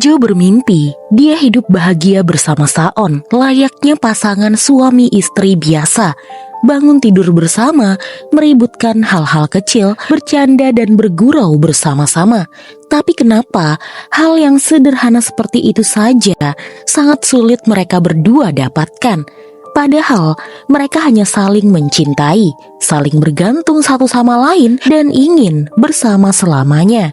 Hejo bermimpi dia hidup bahagia bersama Saon, layaknya pasangan suami istri biasa. Bangun tidur bersama, meributkan hal-hal kecil, bercanda dan bergurau bersama-sama. Tapi kenapa hal yang sederhana seperti itu saja sangat sulit mereka berdua dapatkan? Padahal mereka hanya saling mencintai, saling bergantung satu sama lain dan ingin bersama selamanya.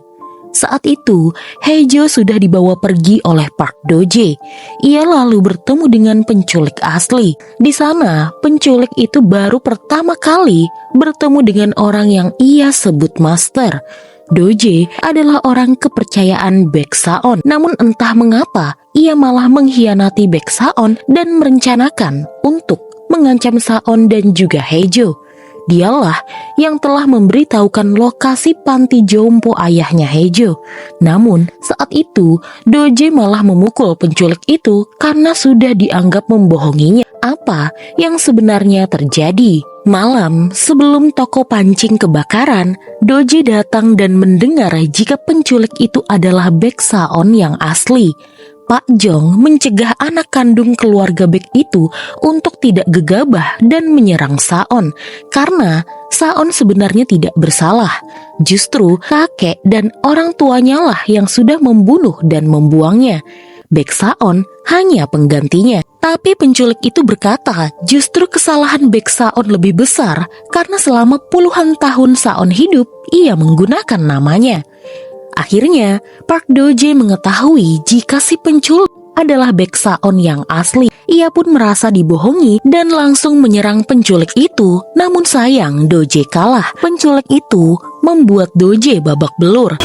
Saat itu, Hejo sudah dibawa pergi oleh Park Do-jae. Ia lalu bertemu dengan penculik asli. Di sana, penculik itu baru pertama kali bertemu dengan orang yang ia sebut master. Do-jae adalah orang kepercayaan Baek Saon. Namun entah mengapa, ia malah mengkhianati Baek Saon dan merencanakan untuk mengancam Saon dan juga Hejo. Dialah yang telah memberitahukan lokasi panti jompo ayahnya Hejo. Namun saat itu Do-jae malah memukul penculik itu karena sudah dianggap membohonginya. Apa yang sebenarnya terjadi? Malam sebelum toko pancing kebakaran, Do-jae datang dan mendengar jika penculik itu adalah Baek Saon yang asli. Pak Jong mencegah anak kandung keluarga Baek itu untuk tidak gegabah dan menyerang Saon karena Saon sebenarnya tidak bersalah. Justru kakek dan orang tuanya lah yang sudah membunuh dan membuangnya. Baek Saon hanya penggantinya. Tapi penculik itu berkata justru kesalahan Baek Saon lebih besar karena selama puluhan tahun Saon hidup ia menggunakan namanya. Akhirnya, Park Do-jae mengetahui jika si penculik adalah Baek Saon yang asli. Ia pun merasa dibohongi dan langsung menyerang penculik itu. Namun sayang, Do-jae kalah. Penculik itu membuat Do-jae babak belur.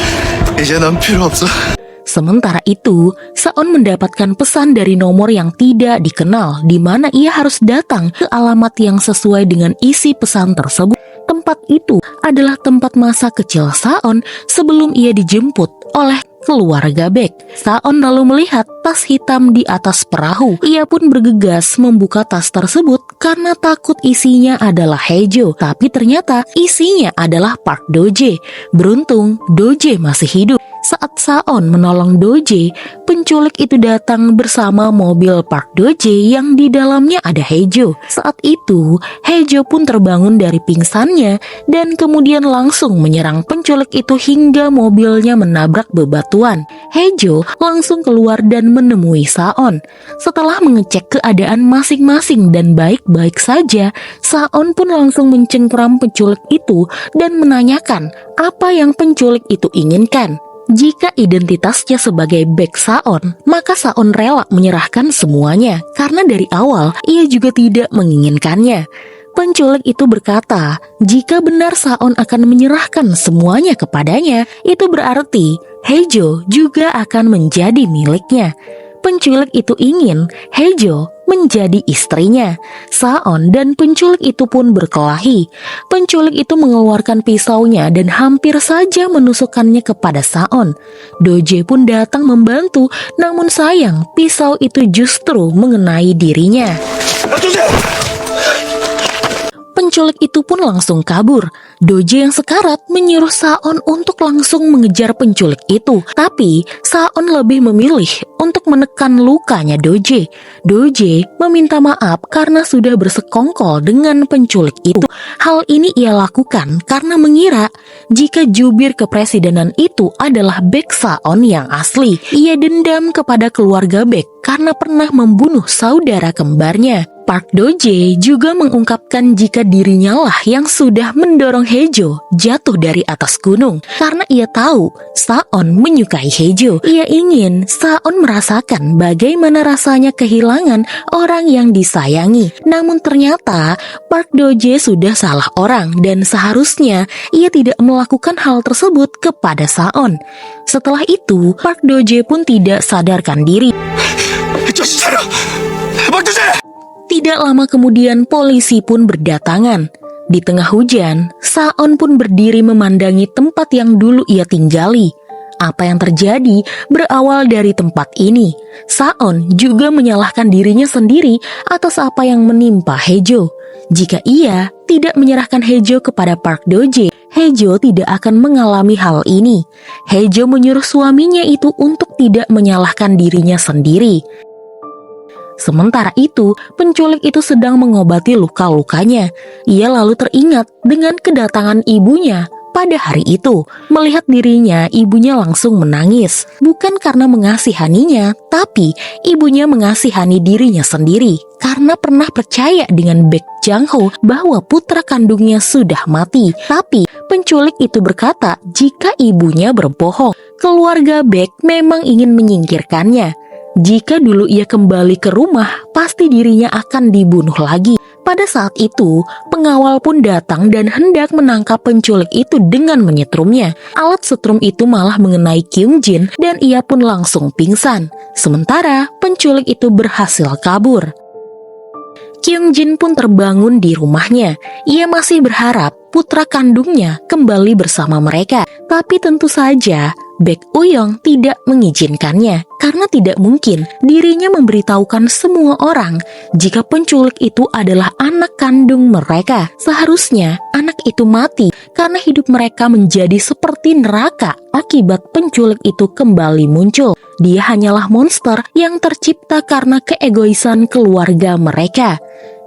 Sementara itu, Saon mendapatkan pesan dari nomor yang tidak dikenal, di mana ia harus datang ke alamat yang sesuai dengan isi pesan tersebut. Tempat itu adalah tempat masa kecil Saon sebelum ia dijemput oleh keluarga Baek. Saon lalu melihat tas hitam di atas perahu. Ia pun bergegas membuka tas tersebut karena takut isinya adalah Hejo. Tapi ternyata isinya adalah Park Do-jae. Beruntung Do-jae masih hidup. Saat Saon menolong Do-jae, penculik itu datang bersama mobil Park Do-jae yang di dalamnya ada Hejo. Saat itu, Hejo pun terbangun dari pingsannya dan kemudian langsung menyerang penculik itu hingga mobilnya menabrak bebatuan. Hejo langsung keluar dan menemui Saon. Setelah mengecek keadaan masing-masing dan baik-baik saja, Saon pun langsung mencengkeram penculik itu dan menanyakan apa yang penculik itu inginkan. Jika identitasnya sebagai Baek Saon, maka Saon rela menyerahkan semuanya karena dari awal ia juga tidak menginginkannya. Penculik itu berkata, jika benar Saon akan menyerahkan semuanya kepadanya, itu berarti Hejo juga akan menjadi miliknya. Penculik itu ingin Hejo menjadi istrinya. Saon dan penculik itu pun berkelahi. Penculik itu mengeluarkan pisaunya dan hampir saja menusukkannya kepada Saon. Do-jae pun datang membantu, namun sayang pisau itu justru mengenai dirinya. Penculik itu pun langsung kabur. Do-jae yang sekarat menyuruh Saon untuk langsung mengejar penculik itu. Tapi Saon lebih memilih untuk menekan lukanya Do-jae. Do-jae meminta maaf karena sudah bersekongkol dengan penculik itu. Hal ini ia lakukan karena mengira jika jubir kepresidenan itu adalah Baek Saon yang asli. Ia dendam kepada keluarga Baek karena pernah membunuh saudara kembarnya. Park Do-jae juga mengungkapkan jika dirinya lah yang sudah mendorong Hejo jatuh dari atas gunung karena ia tahu Saon menyukai Hejo. Ia ingin Saon merasakan bagaimana rasanya kehilangan orang yang disayangi. Namun ternyata Park Do-jae sudah salah orang dan seharusnya ia tidak melakukan hal tersebut kepada Saon. Setelah itu, Park Do-jae pun tidak sadarkan diri. Tidak lama kemudian polisi pun berdatangan. Di tengah hujan, Saon pun berdiri memandangi tempat yang dulu ia tinggali. Apa yang terjadi berawal dari tempat ini. Saon juga menyalahkan dirinya sendiri atas apa yang menimpa Hejo. Jika ia tidak menyerahkan Hejo kepada Park Do-jae, Hejo tidak akan mengalami hal ini. Hejo menyuruh suaminya itu untuk tidak menyalahkan dirinya sendiri. Sementara itu, penculik itu sedang mengobati luka-lukanya. Ia lalu teringat dengan kedatangan ibunya. Pada hari itu, melihat dirinya, ibunya langsung menangis. Bukan karena mengasihaninya, tapi ibunya mengasihani dirinya sendiri. Karena pernah percaya dengan Baek Jang-ho bahwa putra kandungnya sudah mati. Tapi penculik itu berkata jika ibunya berbohong. Keluarga Baek memang ingin menyingkirkannya. Jika dulu ia kembali ke rumah, pasti dirinya akan dibunuh lagi. Pada saat itu, pengawal pun datang dan hendak menangkap penculik itu dengan menyetrumnya. Alat setrum itu malah mengenai Kyung Jin dan ia pun langsung pingsan. Sementara penculik itu berhasil kabur. Kyung Jin pun terbangun di rumahnya. Ia masih berharap putra kandungnya kembali bersama mereka. Tapi tentu saja Baek Uyong tidak mengizinkannya karena tidak mungkin dirinya memberitahukan semua orang jika penculik itu adalah anak kandung mereka. Seharusnya anak itu mati karena hidup mereka menjadi seperti neraka akibat penculik itu kembali muncul. Dia hanyalah monster yang tercipta karena keegoisan keluarga mereka.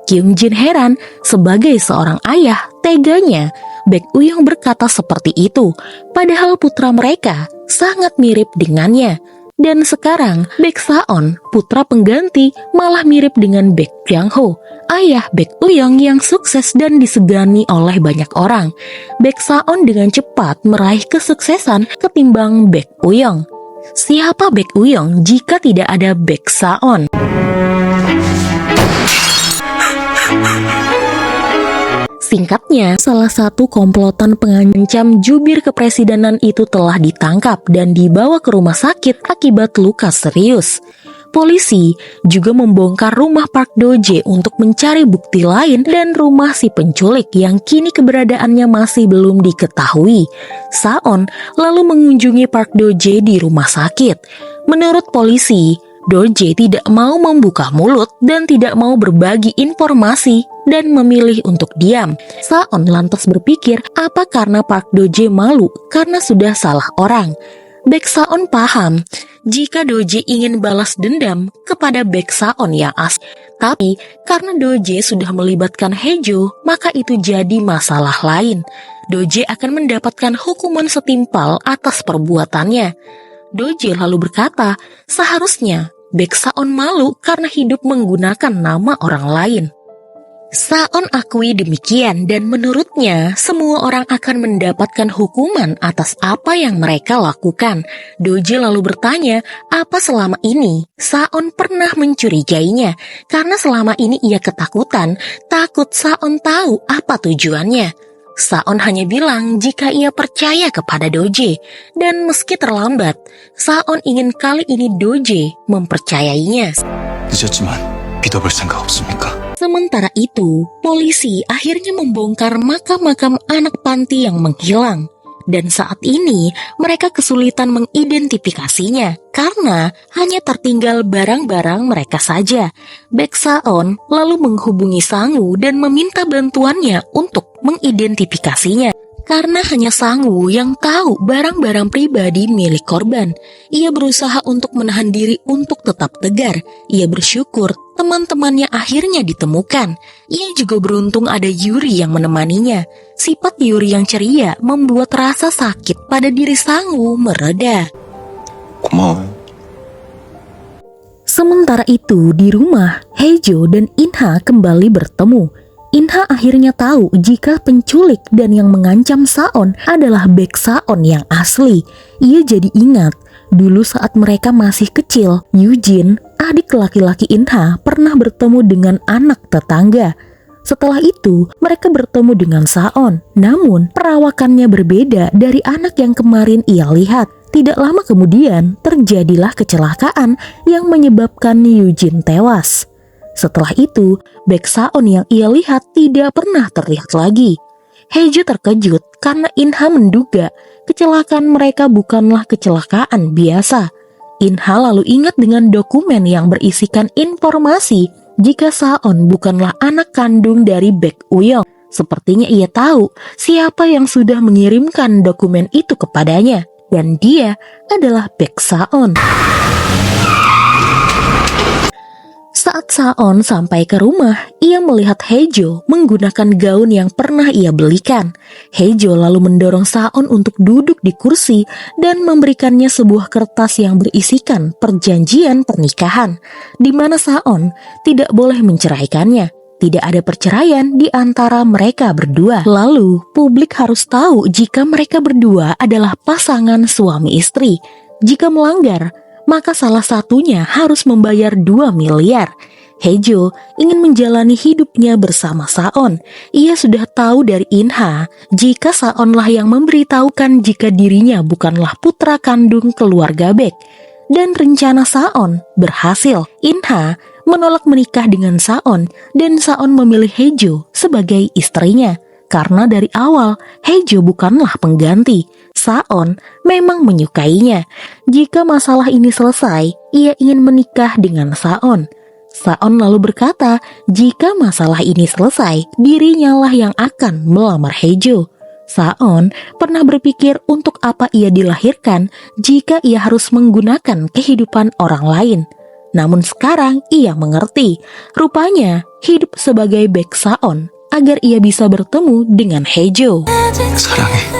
Kyung Jin heran, sebagai seorang ayah, teganya Baek Uyong berkata seperti itu, padahal putra mereka sangat mirip dengannya. Dan sekarang Baek Saon, putra pengganti, malah mirip dengan Baek Jang-ho, ayah Baek Uyong yang sukses dan disegani oleh banyak orang. Baek Saon dengan cepat meraih kesuksesan ketimbang Baek Uyong. Siapa Baek Uyong jika tidak ada Baek Saon? Singkatnya, salah satu komplotan pengancam jubir kepresidenan itu telah ditangkap dan dibawa ke rumah sakit akibat luka serius. Polisi juga membongkar rumah Park Do-jae untuk mencari bukti lain dan rumah si penculik yang kini keberadaannya masih belum diketahui. Saon lalu mengunjungi Park Do-jae di rumah sakit. Menurut polisi, Do-jae tidak mau membuka mulut dan tidak mau berbagi informasi dan memilih untuk diam. Saon lantas berpikir apa karena Park Do-jae malu karena sudah salah orang. Baek Saon paham jika Do-jae ingin balas dendam kepada Baek Saon yang asli. Tapi karena Do-jae sudah melibatkan Hejo, maka itu jadi masalah lain. Do-jae akan mendapatkan hukuman setimpal atas perbuatannya. Do-jae lalu berkata, seharusnya Baek Saon malu karena hidup menggunakan nama orang lain. Saon akui demikian dan menurutnya semua orang akan mendapatkan hukuman atas apa yang mereka lakukan. Do-jae lalu bertanya apa selama ini Saon pernah mencurigainya karena selama ini ia ketakutan, takut Saon tahu apa tujuannya. Saon hanya bilang jika ia percaya kepada Do-jae dan meski terlambat, Saon ingin kali ini Do-jae mempercayainya. 늦었지만 믿어볼 생각 없습니까? Sementara itu, polisi akhirnya membongkar makam-makam anak panti yang menghilang. Dan saat ini mereka kesulitan mengidentifikasinya karena hanya tertinggal barang-barang mereka saja. Baek Saon lalu menghubungi Sangu dan meminta bantuannya untuk mengidentifikasinya. Karena hanya Sangu yang tahu barang-barang pribadi milik korban. Ia berusaha untuk menahan diri untuk tetap tegar. Ia bersyukur teman-temannya akhirnya ditemukan. Ia juga beruntung ada Yuri yang menemaninya. Sifat Yuri yang ceria membuat rasa sakit pada diri Sangu mereda. 고마워요. Sementara itu di rumah, Hejo dan Inha kembali bertemu. Inha akhirnya tahu jika penculik dan yang mengancam Saon adalah Baek Saon yang asli. Ia jadi ingat, dulu saat mereka masih kecil, Yujin, adik laki-laki Inha, pernah bertemu dengan anak tetangga. Setelah itu, mereka bertemu dengan Saon. Namun, perawakannya berbeda dari anak yang kemarin ia lihat. Tidak lama kemudian, terjadilah kecelakaan yang menyebabkan Yujin tewas. Setelah itu, Baek Saon yang ia lihat tidak pernah terlihat lagi. Hejo terkejut karena Inha menduga kecelakaan mereka bukanlah kecelakaan biasa. Inha lalu ingat dengan dokumen yang berisikan informasi jika Saon bukanlah anak kandung dari Baek Uyong. Sepertinya ia tahu siapa yang sudah mengirimkan dokumen itu kepadanya, dan dia adalah Baek Saon. Saat Saon sampai ke rumah, ia melihat Haejo menggunakan gaun yang pernah ia belikan. Haejo lalu mendorong Saon untuk duduk di kursi dan memberikannya sebuah kertas yang berisikan perjanjian pernikahan, di mana Saon tidak boleh menceraikannya. Tidak ada perceraian di antara mereka berdua. Lalu, publik harus tahu jika mereka berdua adalah pasangan suami istri. Jika melanggar, maka salah satunya harus membayar 2 miliar. Haejo ingin menjalani hidupnya bersama Saon. Ia sudah tahu dari In-ha jika Saonlah yang memberitahukan jika dirinya bukanlah putra kandung keluarga Baek. Dan rencana Saon berhasil. In-ha menolak menikah dengan Saon dan Saon memilih Haejo sebagai istrinya. Karena dari awal Haejo bukanlah pengganti. Saon memang menyukainya. Jika masalah ini selesai, ia ingin menikah dengan Saon. Saon lalu berkata, jika masalah ini selesai, dirinya lah yang akan melamar Haejo. Saon pernah berpikir untuk apa ia dilahirkan jika ia harus menggunakan kehidupan orang lain. Namun sekarang ia mengerti, rupanya hidup sebagai Baek Saon agar ia bisa bertemu dengan Haejo. 사랑해.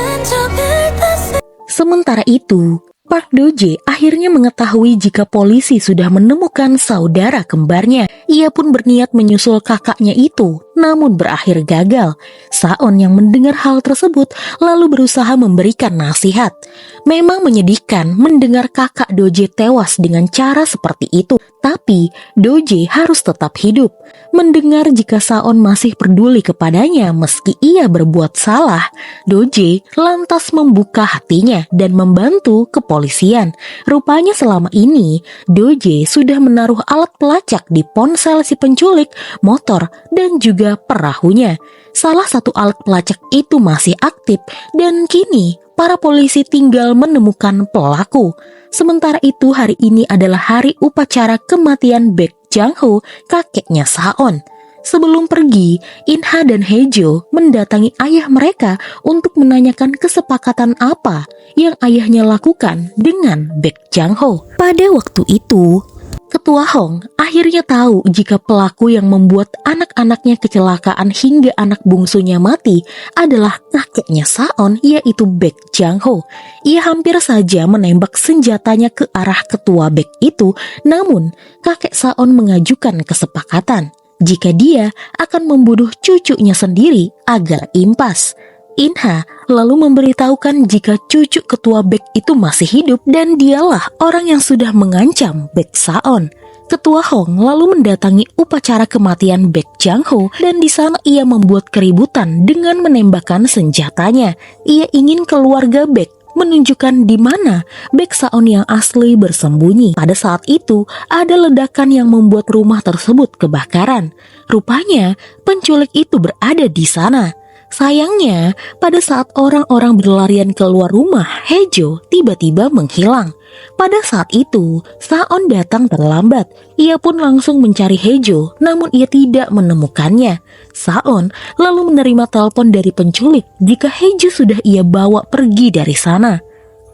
Sementara itu, Park Do-jae akhirnya mengetahui jika polisi sudah menemukan saudara kembarnya. Ia pun berniat menyusul kakaknya itu, namun berakhir gagal. Saon yang mendengar hal tersebut lalu berusaha memberikan nasihat. Memang menyedihkan mendengar kakak Do-jae tewas dengan cara seperti itu, tapi Do-jae harus tetap hidup. Mendengar jika Saon masih peduli kepadanya meski ia berbuat salah, Do-jae lantas membuka hatinya dan membantu kepolisian. Rupanya selama ini Do-jae sudah menaruh alat pelacak di ponsel si penculik, motor, dan juga perahunya. Salah satu alat pelacak itu masih aktif dan kini para polisi tinggal menemukan pelaku. Sementara itu hari ini adalah hari upacara kematian Baek Jang-ho, kakeknya Saon. Sebelum pergi, In-ha dan Haejo mendatangi ayah mereka untuk menanyakan kesepakatan apa yang ayahnya lakukan dengan Baek Jang-ho. Pada waktu itu, Ketua Hong akhirnya tahu jika pelaku yang membuat anak-anaknya kecelakaan hingga anak bungsunya mati adalah kakeknya Saon, yaitu Baek Jang-ho. Ia hampir saja menembak senjatanya ke arah ketua Baek itu, namun kakek Saon mengajukan kesepakatan jika dia akan membunuh cucunya sendiri agar impas. In-ha lalu memberitahukan jika cucu ketua Baek itu masih hidup dan dialah orang yang sudah mengancam Baek Saon. Ketua Hong lalu mendatangi upacara kematian Baek Jang-ho dan di sana ia membuat keributan dengan menembakkan senjatanya. Ia ingin keluarga Baek menunjukkan di mana Baek Saon yang asli bersembunyi. Pada saat itu, ada ledakan yang membuat rumah tersebut kebakaran. Rupanya, penculik itu berada di sana. Sayangnya, pada saat orang-orang berlarian keluar rumah, Haejo tiba-tiba menghilang. Pada saat itu, Saon datang terlambat. Ia pun langsung mencari Haejo, namun ia tidak menemukannya. Saon lalu menerima telepon dari penculik jika Haejo sudah ia bawa pergi dari sana.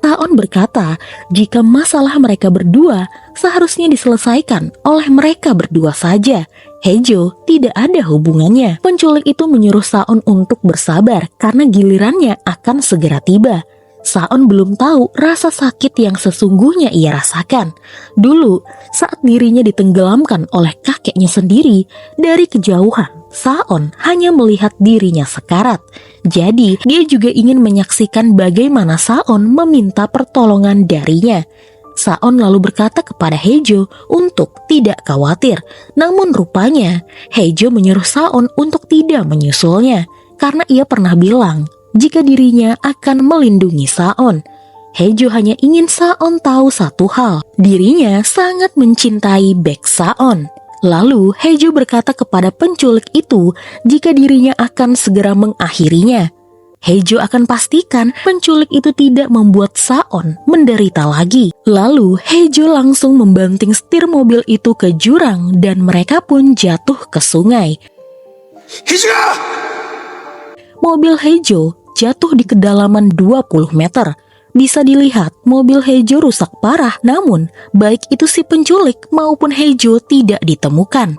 Saon berkata jika masalah mereka berdua seharusnya diselesaikan oleh mereka berdua saja. Haejo tidak ada hubungannya. Penculik itu menyuruh Saon untuk bersabar karena gilirannya akan segera tiba. Saon belum tahu rasa sakit yang sesungguhnya ia rasakan. Dulu, saat dirinya ditenggelamkan oleh kakeknya sendiri, dari kejauhan, Saon hanya melihat dirinya sekarat. Jadi, dia juga ingin menyaksikan bagaimana Saon meminta pertolongan darinya. Saon lalu berkata kepada Haejo untuk tidak khawatir. Namun rupanya, Haejo menyuruh Saon untuk tidak menyusulnya, karena ia pernah bilang jika dirinya akan melindungi Saon. Haejo hanya ingin Saon tahu satu hal, dirinya sangat mencintai Baek Saon. Lalu Haejo berkata kepada penculik itu jika dirinya akan segera mengakhirinya. Haejo akan pastikan penculik itu tidak membuat Saon menderita lagi. Lalu Haejo langsung membanting setir mobil itu ke jurang dan mereka pun jatuh ke sungai. 희주야! mobil Hejo jatuh di kedalaman 20 meter. Bisa dilihat mobil Hejo rusak parah, namun baik itu si penculik maupun Hejo tidak ditemukan.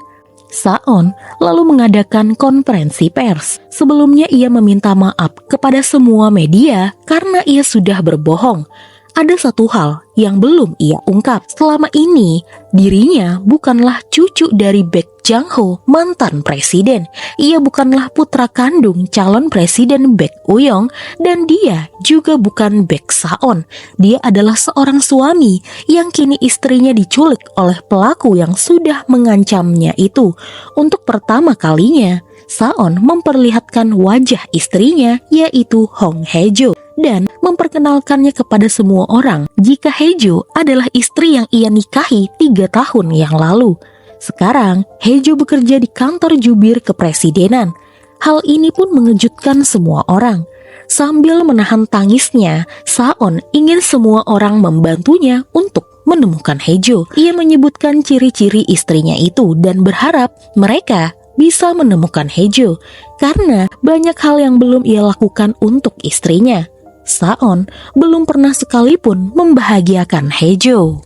Saon lalu mengadakan konferensi pers. Sebelumnya ia meminta maaf kepada semua media karena ia sudah berbohong. Ada satu hal yang belum ia ungkap. Selama ini, dirinya bukanlah cucu dari Baek Jang-ho, mantan presiden. Ia bukanlah putra kandung calon presiden Baek Uyong, dan dia juga bukan Baek Saon. Dia adalah seorang suami yang kini istrinya diculik oleh pelaku yang sudah mengancamnya itu. Untuk pertama kalinya, Saon memperlihatkan wajah istrinya, yaitu Hong Hae-jo, dan memperkenalkannya kepada semua orang jika Hae-jo adalah istri yang ia nikahi 3 tahun yang lalu. Sekarang, Hae-jo bekerja di kantor jubir kepresidenan. Hal ini pun mengejutkan semua orang. Sambil menahan tangisnya, Saon ingin semua orang membantunya untuk menemukan Hae-jo. Ia menyebutkan ciri-ciri istrinya itu dan berharap mereka bisa menemukan Hae-jo karena banyak hal yang belum ia lakukan untuk istrinya. Saon belum pernah sekalipun membahagiakan Hae-jo.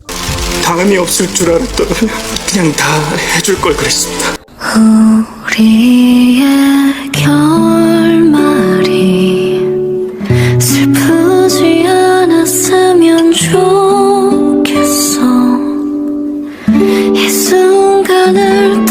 다음이 없을 줄 알았더니 그냥 다 해줄 걸 그랬습니다. 우리의 결말이 슬프지 않았으면 좋겠어. 이 순간을